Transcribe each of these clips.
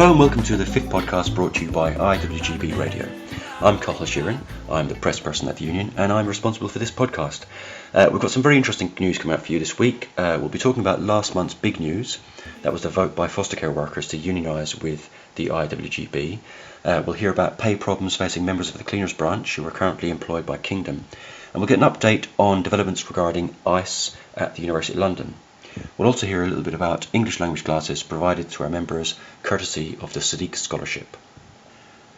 Hello and welcome to the fifth podcast brought to you by IWGB Radio. I'm Cathal Sheerin, I'm the press person at the union, and I'm responsible for this podcast. We've got some very interesting news coming out for you this week. We'll be talking about last month's big news. That was the vote by foster care workers to unionise with the IWGB. We'll hear about pay problems facing members of the cleaners branch who are currently employed by Kingdom. And we'll get an update on developments regarding ICE at the University of London. We'll also hear a little bit about English language classes provided to our members courtesy of the Sadiq Scholarship.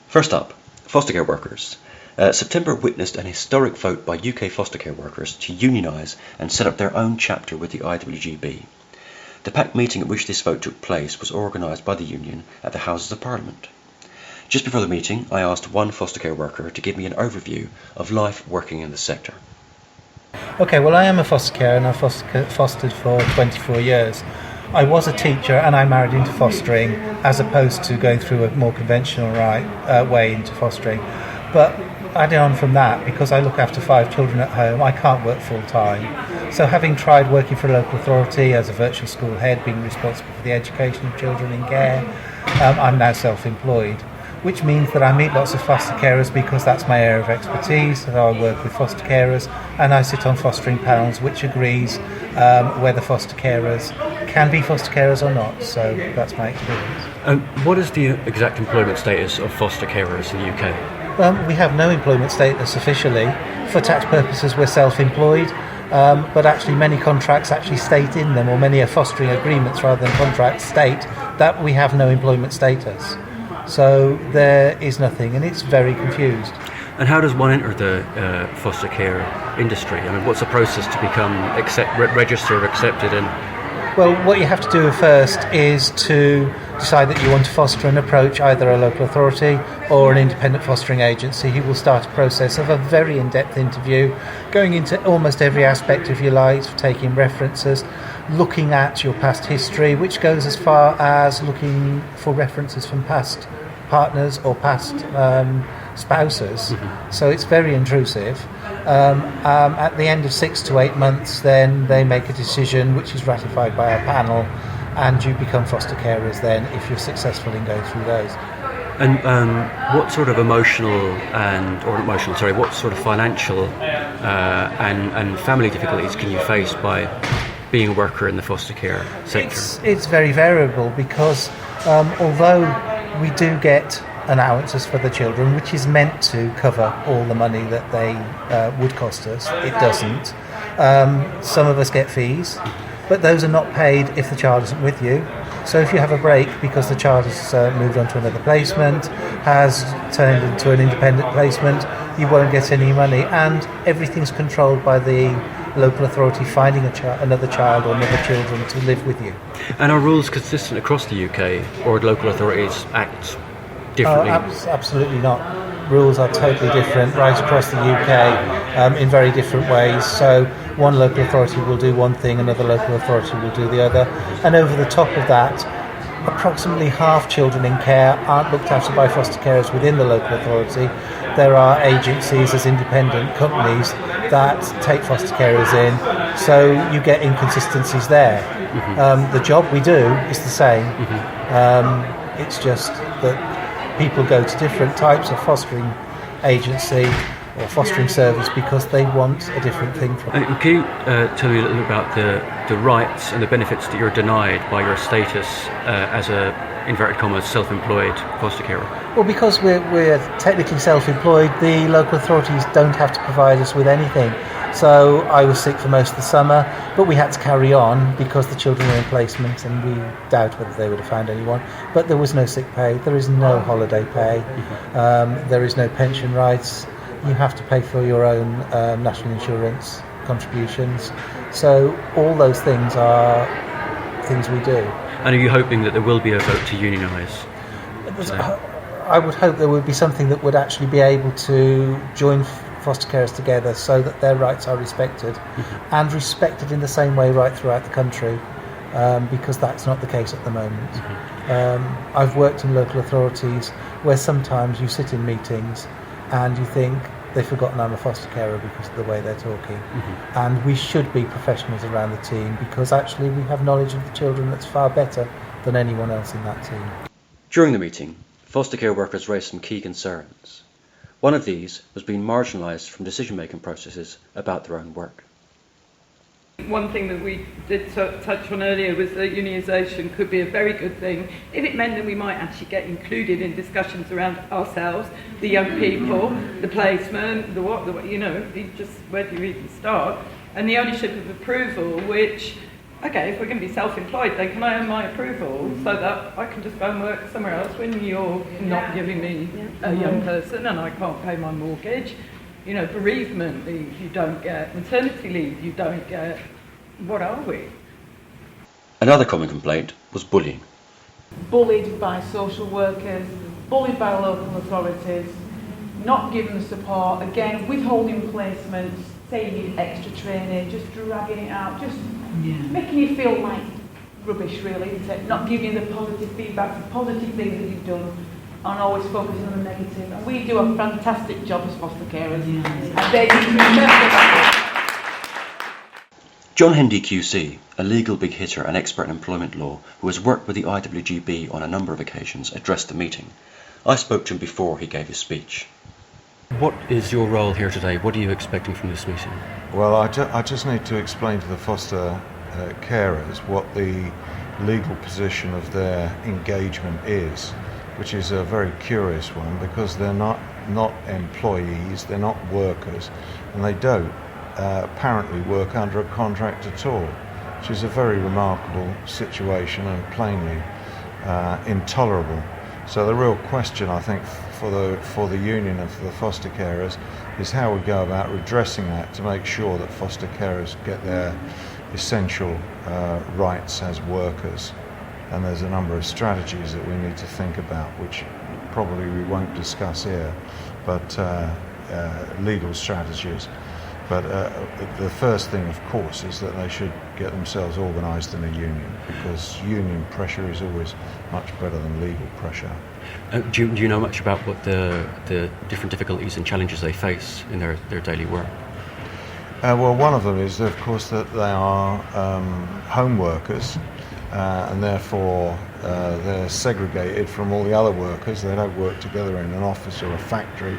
First up, foster care workers. September witnessed an historic vote by UK foster care workers to unionise and set up their own chapter with the IWGB. The packed meeting at which this vote took place was organised by the union at the Houses of Parliament. Just before the meeting, I asked one foster care worker to give me an overview of life working in the sector. Okay, well, I am a foster carer and I've fostered for 24 years. I was a teacher and I married into fostering as opposed to going through a more conventional way into fostering. But adding on from that, because I look after 5 children at home, I can't work full time. So having tried working for a local authority as a virtual school head, being responsible for the education of children in care, I'm now self-employed, which means that I meet lots of foster carers because that's my area of expertise. So I work with foster carers and I sit on fostering panels which agrees whether foster carers can be foster carers or not. So that's my experience. What is the exact employment status of foster carers in the UK? We have no employment status officially. For tax purposes we're self-employed, but actually many contracts actually state in them, or many fostering agreements rather than contracts state that we have no employment status. So there is nothing, and it's very confused. And how does one enter the foster care industry? I mean, what's the process to become registered, accepted? Well, what you have to do first is to decide that you want to foster and approach either a local authority or an independent fostering agency who will start a process of a very in-depth interview, going into almost every aspect of your life, taking references, looking at your past history, which goes as far as looking for references from past partners or past spouses. Mm-hmm. So it's very intrusive. At the end of 6 to 8 months, then they make a decision which is ratified by a panel, and you become foster carers then if you're successful in going through those. And what sort of what sort of financial and family difficulties can you face by being a worker in the foster care sector? It's very variable because although we do get allowances for the children, which is meant to cover all the money that they would cost us, it doesn't. Some of us get fees, but those are not paid if the child isn't with you. So if you have a break because the child has moved on to another placement, has turned into an independent placement, you won't get any money, and everything's controlled by the local authority finding another child or another children to live with you. And are rules consistent across the UK, or do local authorities act differently? Absolutely not. Rules are totally different right across the UK in very different ways. So one local authority will do one thing, another local authority will do the other. And over the top of that, approximately half children in care aren't looked after by foster carers within the local authority. There are agencies as independent companies that take foster carers in, so you get inconsistencies there. Mm-hmm. The job we do is the same. Mm-hmm. It's just that people go to different types of fostering agency or fostering service because they want a different thing from it. Can you tell me a little bit about the rights and the benefits that you're denied by your status as a, inverted commas, self-employed foster carer? Well, because we're technically self-employed, the local authorities don't have to provide us with anything. So I was sick for most of the summer, but we had to carry on because the children were in placement and we doubt whether they would have found anyone. But there was no sick pay, there is no holiday pay, there is no pension rights. You have to pay for your own national insurance contributions. So all those things are things we do. And are you hoping that there will be a vote to unionise? I would hope there would be something that would actually be able to join foster carers together so that their rights are respected, and respected in the same way right throughout the country, because that's not the case at the moment. I've worked in local authorities where sometimes you sit in meetings and you think they've forgotten I'm a foster carer because of the way they're talking. And we should be professionals around the team because actually we have knowledge of the children that's far better than anyone else in that team. During the meeting, foster care workers raised some key concerns. One of these was being marginalised from decision-making processes about their own work. One thing that we did touch on earlier was that unionisation could be a very good thing if it meant that we might actually get included in discussions around ourselves, the young people, the placement, just where do you even start, and the ownership of approval, which, okay, if we're going to be self-employed, then can I own my approval so that I can just go and work somewhere else when you're not giving me a young person and I can't pay my mortgage? You know, bereavement leave you don't get, maternity leave you don't get. What are we? Another common complaint was bullying. Bullied by social workers, bullied by local authorities, not given the support, again, withholding placements, saying you need extra training, just dragging it out, just making you feel like rubbish, really, isn't it? Not giving you the positive feedback, the positive things that you've done, and always focusing on the negative. And we do a fantastic job as foster carers. And they do. John Hendy QC, a legal big hitter and expert in employment law who has worked with the IWGB on a number of occasions, addressed the meeting. I spoke to him before he gave his speech. What is your role here today? What are you expecting from this meeting? Well, I just need to explain to the foster carers what the legal position of their engagement is, which is a very curious one because they're not employees, they're not workers, and they don't apparently work under a contract at all, which is a very remarkable situation and plainly intolerable. So the real question, I think, for the union and for the foster carers is how we go about redressing that to make sure that foster carers get their essential rights as workers. And there's a number of strategies that we need to think about, which probably we won't discuss here, but legal strategies. But the first thing, of course, is that they should get themselves organised in a union, because union pressure is always much better than legal pressure. Do you know much about what the different difficulties and challenges they face in their daily work? Well, one of them is, of course, that they are home workers, and therefore they're segregated from all the other workers. They don't work together in an office or a factory.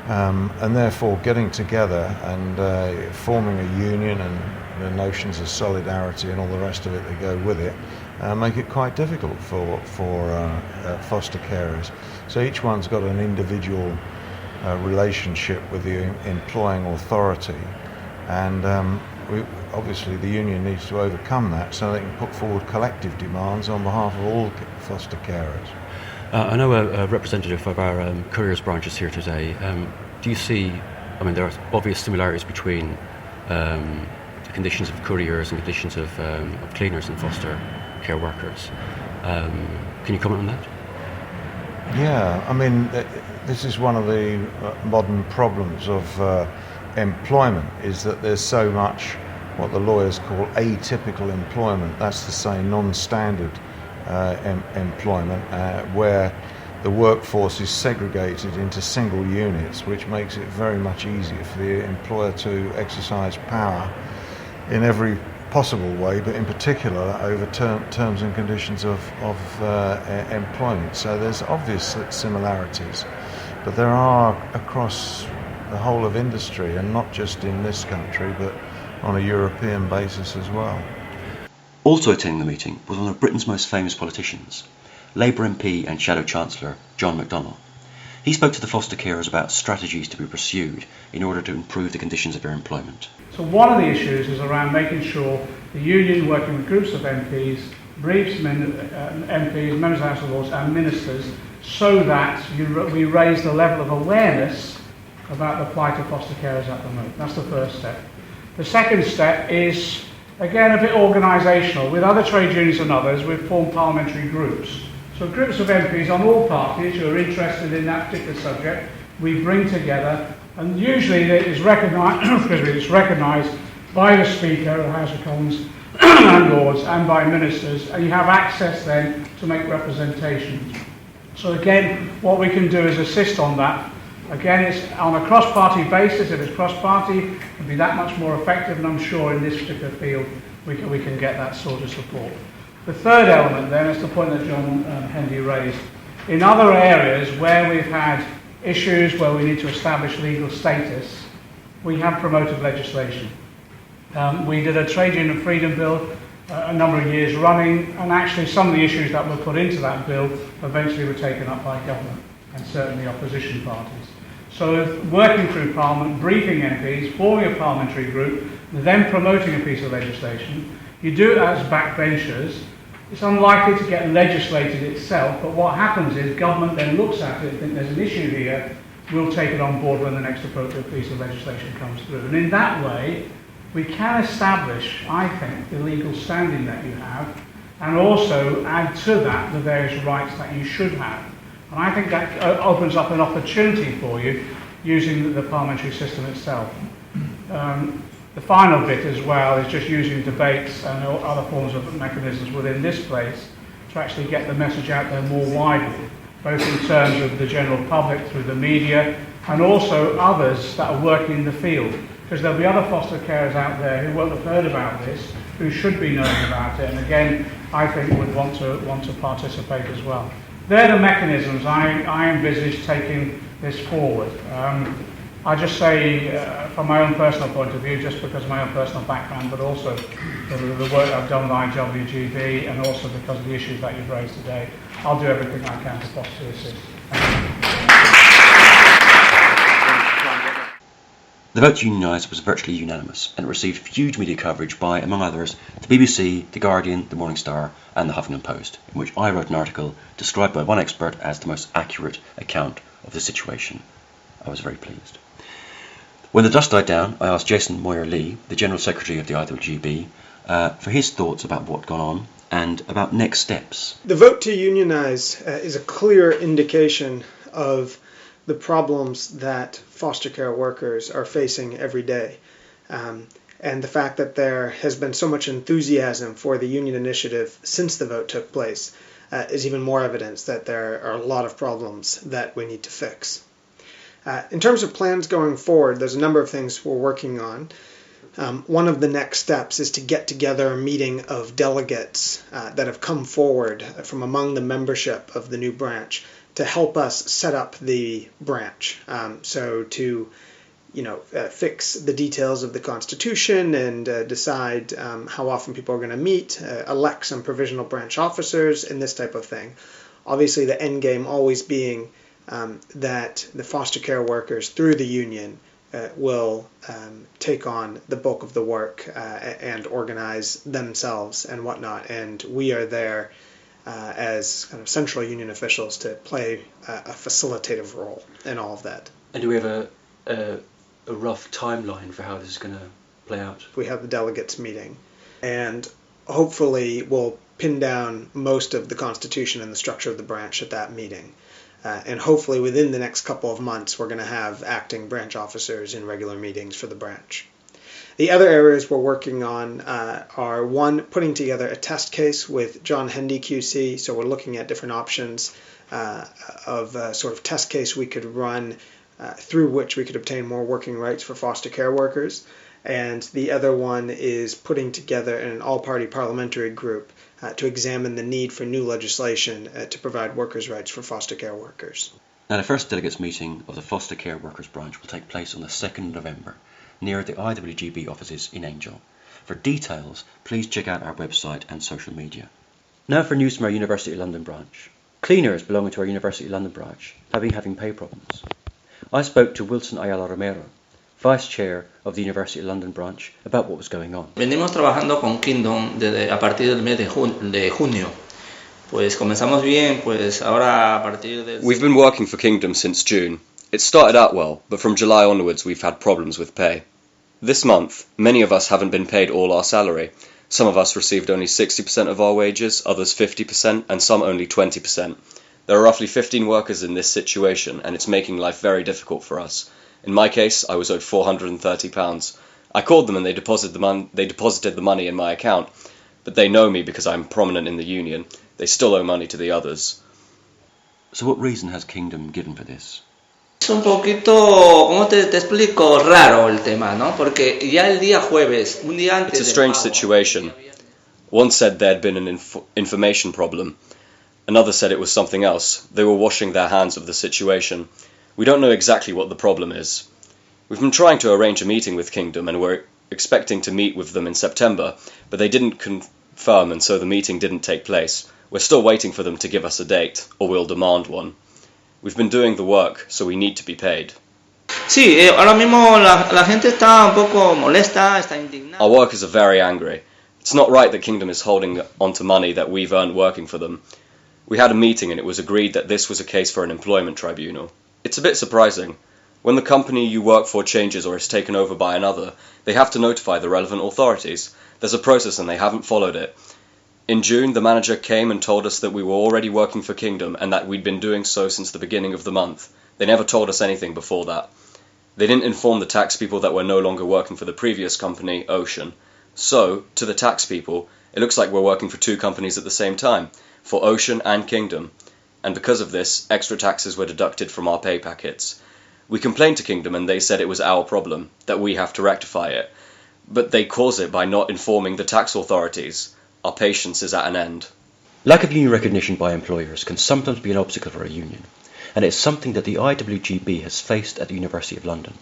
And therefore getting together and forming a union and the notions of solidarity and all the rest of it that go with it make it quite difficult for foster carers. So each one's got an individual relationship with the employing authority, and obviously the union needs to overcome that so they can put forward collective demands on behalf of all foster carers. I know a representative of our couriers branch is here today. Do you see, there are obvious similarities between the conditions of couriers and conditions of cleaners and foster care workers. Can you comment on that? Yeah, this is one of the modern problems of employment, is that there's so much what the lawyers call atypical employment. That's to say non-standard employment, where the workforce is segregated into single units, which makes it very much easier for the employer to exercise power in every possible way, but in particular over terms and conditions of employment. So there's obvious similarities, but there are across the whole of industry, and not just in this country, but on a European basis as well. Also attending the meeting was one of Britain's most famous politicians, Labour MP and Shadow Chancellor John McDonnell. He spoke to the foster carers about strategies to be pursued in order to improve the conditions of their employment. So one of the issues is around making sure the union, working with groups of MPs, briefs MPs, members of the House of Lords and ministers, so that we raise the level of awareness about the plight of foster carers at the moment. That's the first step. The second step is, again, a bit organisational. With other trade unions and others, we've formed parliamentary groups. So groups of MPs on all parties who are interested in that particular subject, we bring together, and usually it is recognised by the Speaker of the House of Commons and Lords and by ministers, and you have access then to make representations. So again, what we can do is assist on that. Again, it's on a cross-party basis. If it's cross-party, it'll be that much more effective, and I'm sure in this particular field we can get that sort of support. The third element then is the point that John Hendy raised, In other areas where we've had issues where we need to establish legal status, we have promoted legislation. We did a Trade Union Freedom Bill a number of years running, and actually some of the issues that were put into that bill eventually were taken up by government and certainly opposition parties. So working through Parliament, briefing MPs, forming a parliamentary group, then promoting a piece of legislation. You do it as backbenchers. It's unlikely to get legislated itself, but what happens is government then looks at it and thinks there's an issue here, we'll take it on board when the next appropriate piece of legislation comes through. And in that way, we can establish, I think, the legal standing that you have, and also add to that the various rights that you should have. And I think that opens up an opportunity for you using the parliamentary system itself. The final bit as well is just using debates and other forms of mechanisms within this place to actually get the message out there more widely, both in terms of the general public through the media and also others that are working in the field. Because there'll be other foster carers out there who won't have heard about this, who should be knowing about it, and again, I think would want to participate as well. They're the mechanisms I envisage taking this forward. I just say, from my own personal point of view, just because of my own personal background, but also the work I've done with IWGB, and also because of the issues that you've raised today, I'll do everything I can to foster assist. The vote to unionise was virtually unanimous, and it received huge media coverage by, among others, the BBC, The Guardian, The Morning Star and The Huffington Post, in which I wrote an article described by one expert as the most accurate account of the situation. I was very pleased. When the dust died down, I asked Jason Moily, the General Secretary of the IWGB, for his thoughts about what had gone on and about next steps. The vote to unionise is a clear indication of the problems that foster care workers are facing every day. And the fact that there has been so much enthusiasm for the union initiative since the vote took place is even more evidence that there are a lot of problems that we need to fix. In terms of plans going forward, there's a number of things we're working on. One of the next steps is to get together a meeting of delegates that have come forward from among the membership of the new branch to help us set up the branch. So to fix the details of the Constitution and decide how often people are going to meet, elect some provisional branch officers, and this type of thing. Obviously, the end game always being that the foster care workers through the union will take on the bulk of the work and organize themselves and whatnot. And we are there as kind of central union officials to play a facilitative role in all of that. And do we have a rough timeline for how this is going to play out? We have the delegates meeting, and hopefully we'll pin down most of the Constitution and the structure of the branch at that meeting. And hopefully within the next couple of months we're going to have acting branch officers in regular meetings for the branch. The other areas we're working on are, one, putting together a test case with John Hendy QC. So we're looking at different options of a sort of test case we could run through which we could obtain more working rights for foster care workers. And the other one is putting together an all-party parliamentary group to examine the need for new legislation to provide workers' rights for foster care workers. Now, the first delegates meeting of the Foster Care Workers Branch will take place on the 2nd of November, near the IWGB offices in Angel. For details, please check out our website and social media. Now for news from our University of London branch. Cleaners belonging to our University of London branch have been having pay problems. I spoke to Wilson Ayala Romero, Vice Chair of the University of London branch, about what was going on. Venimos trabajando con Kingdom a partir del mes de junio. Pues comenzamos bien, pues ahora a partir del... We've been working for Kingdom since June. It started out well, but from July onwards we've had problems with pay. This month, many of us haven't been paid all our salary. Some of us received only 60% of our wages, others 50%, and some only 20%. There are roughly 15 workers in this situation, and it's making life very difficult for us. In my case, I was owed £430. I called them and they deposited the money in my account, but they know me because I'm prominent in the union. They still owe money to the others. So what reason has Kingdom given for this? Es un poquito, ¿cómo te explico? Raro el tema, ¿no? Porque ya el día jueves, un día antes... It's a strange situation. One said there had been an information problem. Another said it was something else. They were washing their hands of the situation. We don't know exactly what the problem is. We've been trying to arrange a meeting with Kingdom and we're expecting to meet with them in September, but they didn't confirm and so the meeting didn't take place. We're still waiting for them to give us a date, or we'll demand one. We've been doing the work, so we need to be paid. Sí, ahora mismo la gente está un poco molesta, está indignada. Our workers are very angry. It's not right that Kingdom is holding onto money that we've earned working for them. We had a meeting and it was agreed that this was a case for an employment tribunal. It's a bit surprising. When the company you work for changes or is taken over by another, they have to notify the relevant authorities. There's a process and they haven't followed it. In June, the manager came and told us that we were already working for Kingdom and that we'd been doing so since the beginning of the month. They never told us anything before that. They didn't inform the tax people that we're no longer working for the previous company, Ocean. So, to the tax people, it looks like we're working for two companies at the same time, for Ocean and Kingdom. And because of this, extra taxes were deducted from our pay packets. We complained to Kingdom and they said it was our problem, that we have to rectify it. But they cause it by not informing the tax authorities. Our patience is at an end. Lack of union recognition by employers can sometimes be an obstacle for a union, and it's something that the IWGB has faced at the University of London.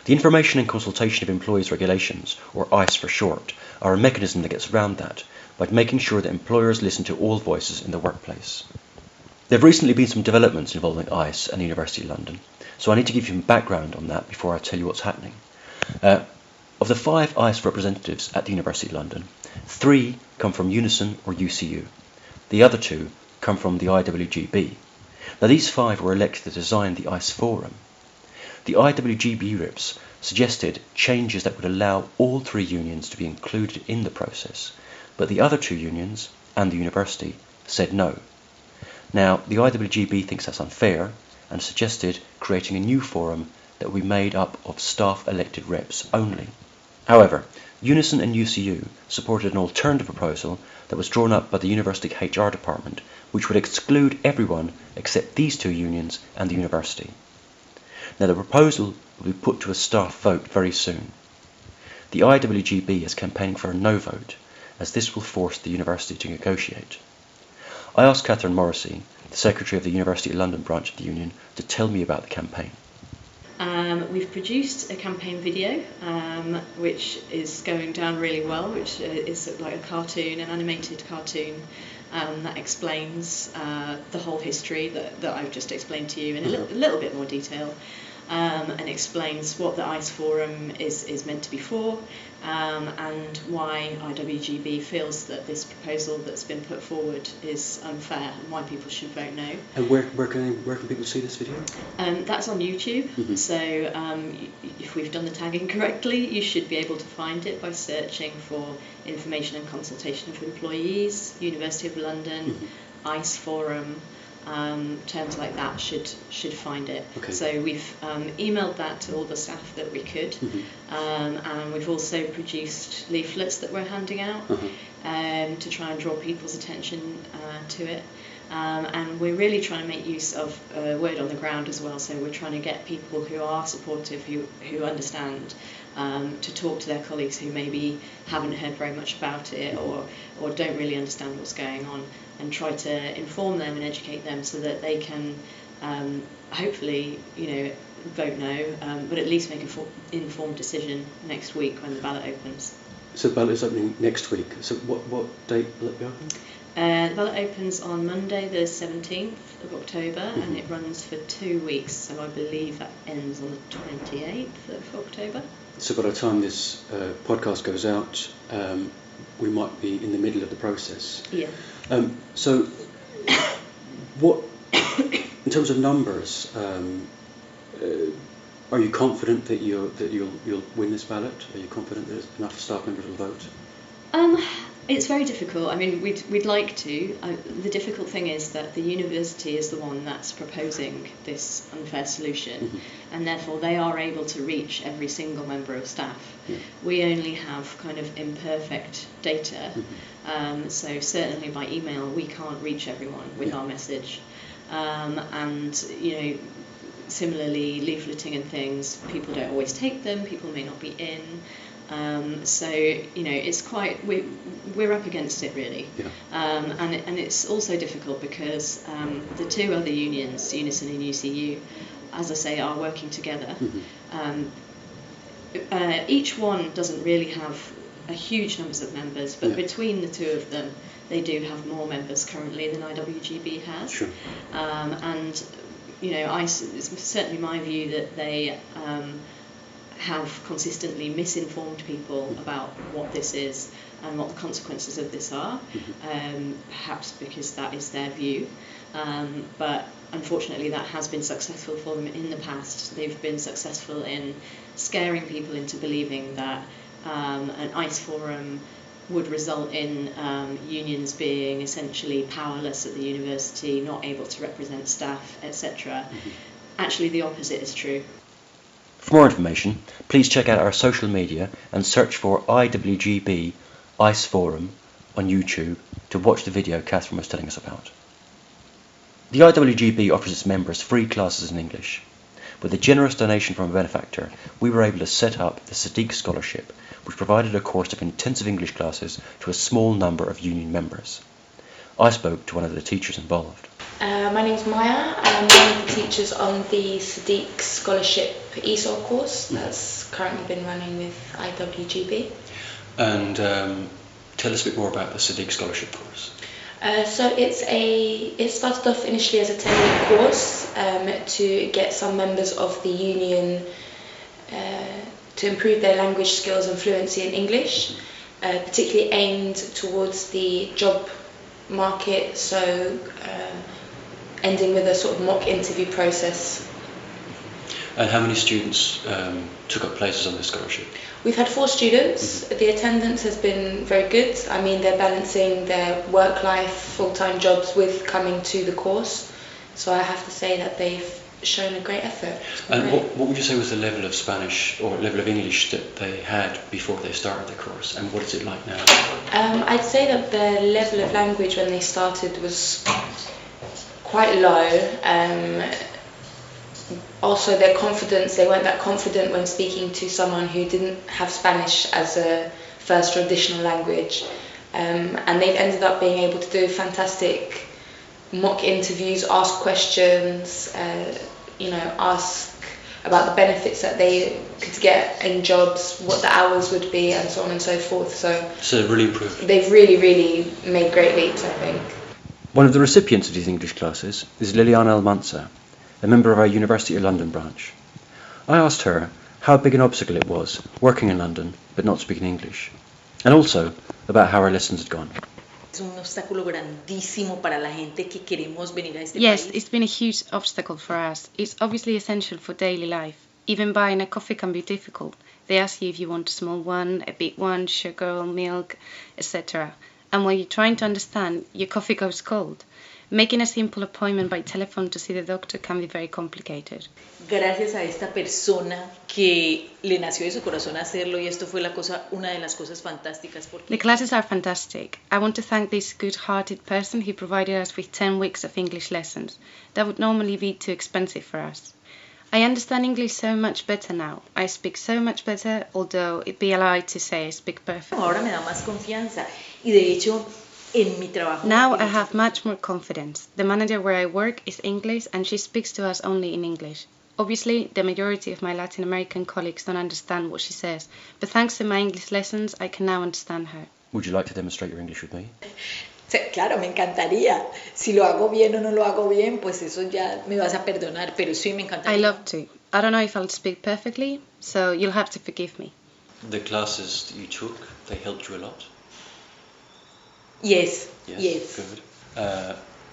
The Information and Consultation of Employees Regulations, or ICE for short, are a mechanism that gets around that by making sure that employers listen to all voices in the workplace. There have recently been some developments involving ICE and the University of London, so I need to give you some background on that before I tell you what's happening. Of the 5 ICE representatives at the University of London, 3 come from Unison or UCU. The other 2 come from the IWGB. Now these 5 were elected to design the ICE forum. The IWGB reps suggested changes that would allow all 3 unions to be included in the process, but the other 2 unions and the university said no. Now the IWGB thinks that's unfair and suggested creating a new forum that will be made up of staff elected reps only. However, Unison and UCU supported an alternative proposal that was drawn up by the university HR department, which would exclude everyone except these 2 unions and the university. Now the proposal will be put to a staff vote very soon. The IWGB is campaigning for a no vote, as this will force the university to negotiate. I asked Catherine Morrissey, the Secretary of the University of London branch of the union, to tell me about the campaign. We've produced a campaign video which is going down really well, which is like a cartoon, an animated cartoon that explains the whole history that I've just explained to you in a little bit more detail, and explains what the ICE forum is meant to be for, and why IWGB feels that this proposal that's been put forward is unfair and why people should vote no. And where can people see this video? That's on YouTube. Mm-hmm. So if we've done the tagging correctly, you should be able to find it by searching for Information and Consultation of Employees, University of London, mm-hmm. ICE forum. Terms like that should find it. Okay. So we've emailed that to all the staff that we could, mm-hmm. and we've also produced leaflets that we're handing out to try and draw people's attention to it. And we're really trying to make use of word on the ground as well. So we're trying to get people who are supportive, who understand, to talk to their colleagues who maybe haven't heard very much about it or don't really understand what's going on, and try to inform them and educate them so that they can hopefully, vote no, but at least make an informed decision next week when the ballot opens. So the ballot is opening next week. So what date will it be open? The ballot opens on Monday the 17th of October, mm-hmm. and it runs for 2 weeks, so I believe that ends on the 28th of October. So by the time this podcast goes out, we might be in the middle of the process. Yeah. So what, in terms of numbers, are you confident that you'll win this ballot? Are you confident that enough staff members will vote? It's very difficult. I mean, we'd like to. The difficult thing is that the university is the one that's proposing this unfair solution, mm-hmm. and therefore they are able to reach every single member of staff. Yeah. We only have kind of imperfect data, mm-hmm. So certainly by email we can't reach everyone with our message, and similarly leafleting and things, people don't always take them. People may not be in. So it's quite we're up against it really, and it's also difficult because the two other unions, Unison and UCU, as I say, are working together. Each one doesn't really have a huge numbers of members, but between the two of them, they do have more members currently than IWGB has. Sure. And it's certainly my view that they have consistently misinformed people about what this is and what the consequences of this are, perhaps because that is their view. But unfortunately that has been successful for them in the past. They've been successful in scaring people into believing that an ICE forum would result in unions being essentially powerless at the university, not able to represent staff, etc. Actually, the opposite is true. For more information, please check out our social media and search for IWGB ICE Forum on YouTube to watch the video Catherine was telling us about. The IWGB offers its members free classes in English. With a generous donation from a benefactor, we were able to set up the Sadiq Scholarship, which provided a course of intensive English classes to a small number of union members. I spoke to one of the teachers involved. My name's Maya. I'm one of the teachers on the Sadiq Scholarship ESOL course that's currently been running with IWGB. And tell us a bit more about the Sadiq Scholarship course. So it started off initially as a 10-week course to get some members of the union to improve their language skills and fluency in English, particularly aimed towards the job market, so ending with a sort of mock interview process. And how many students took up places on this scholarship? We've had 4 students. The attendance has been very good. I mean, they're balancing their work life, full-time jobs with coming to the course. So I have to say that they've shown a great effort. And what would you say was the level of Spanish or level of English that they had before they started the course, and what is it like now? I'd say that the level of language when they started was quite low. Also their confidence, they weren't that confident when speaking to someone who didn't have Spanish as a first or additional language. And they've ended up being able to do fantastic mock interviews, ask questions, ask about the benefits that they could get in jobs, what the hours would be, and so on and so forth. So really improved. They've really made great leaps, I think. One of the recipients of these English classes is Liliana Almanza, a member of our University of London branch. I asked her how big an obstacle it was working in London but not speaking English, and also about how her lessons had gone. Es un obstáculo grandísimo para la gente que queremos venir a este Yes, país. it's been a huge obstacle for us. It's obviously essential for daily life. Even buying a coffee can be difficult. They ask you if you want a small one, a big one, sugar, milk, etc. And when you're trying to understand, your coffee goes cold. Making a simple appointment by telephone to see the doctor can be very complicated. Gracias a esta persona que le nació de su corazón hacerlo, y esto fue una de las cosas fantásticas. The classes are fantastic. I want to thank this good-hearted person who provided us with 10 weeks of English lessons. That would normally be too expensive for us. I understand English so much better now. I speak so much better, although it'd be a lie to say I speak perfectly. Ahora me da más confianza, y de hecho en mi trabajo. Now I have much more confidence. The manager where I work is English and she speaks to us only in English. Obviously, the majority of my Latin American colleagues don't understand what she says, but thanks to my English lessons, I can now understand her. Would you like to demonstrate your English with me? Claro, me encantaría. Si lo hago bien o no lo hago bien, pues eso ya me vas a perdonar, pero sí me encantaría. I love to. I don't know if I'll speak perfectly, so you'll have to forgive me. The classes that you took, they helped you a lot? Yes. Good.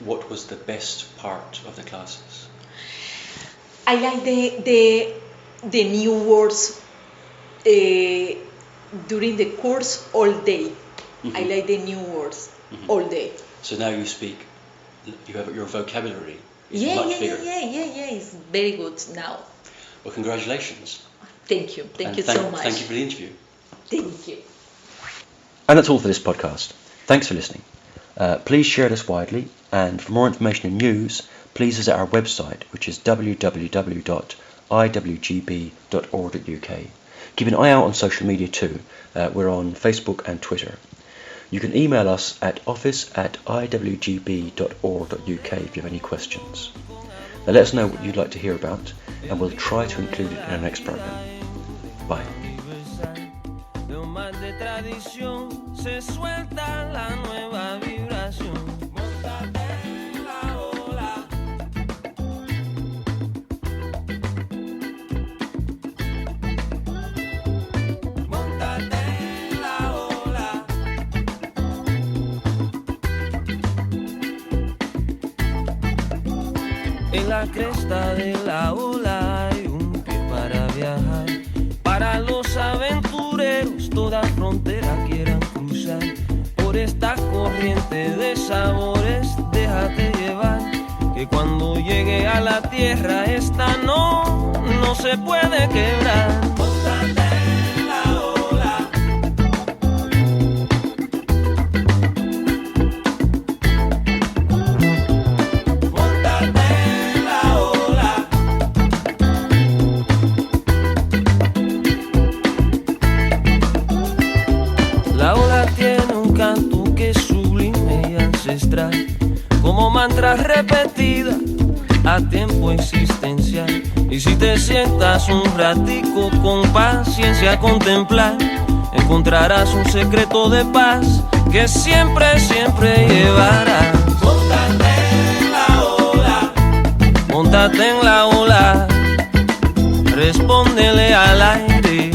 What was the best part of the classes? I like the new words during the course all day. I like the new words all day. So now you have your vocabulary is much bigger. Yeah, it's very good now. Well, congratulations. Thank you so much. Thank you for the interview. Thank you. And that's all for this podcast. Thanks for listening. Please share this widely, and for more information and news, please visit our website, which is www.iwgb.org.uk. Keep an eye out on social media too. We're on Facebook and Twitter. You can email us at office@iwgb.org.uk if you have any questions. Now let us know what you'd like to hear about, and we'll try to include it in our next program. Bye. En la cresta de la ola hay un pie para viajar. Para los aventureros toda frontera quieran cruzar. Por esta corriente de sabores déjate llevar. Que cuando llegue a la tierra esta no se puede quebrar. Móntate en la ola. Como mantra repetida a tiempo existencial. Y si te sientas un ratico con paciencia a contemplar, encontrarás un secreto de paz que siempre, siempre llevarás. Móntate en la ola. Móntate en la ola. Respóndele al aire.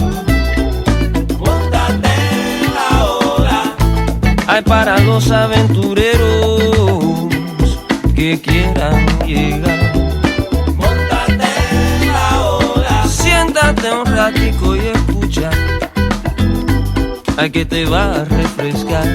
Móntate en la ola. Hay para los aventureros que quieran llegar. Móntate en la ola. Siéntate un ratico y escucha. Ay, que te va a refrescar.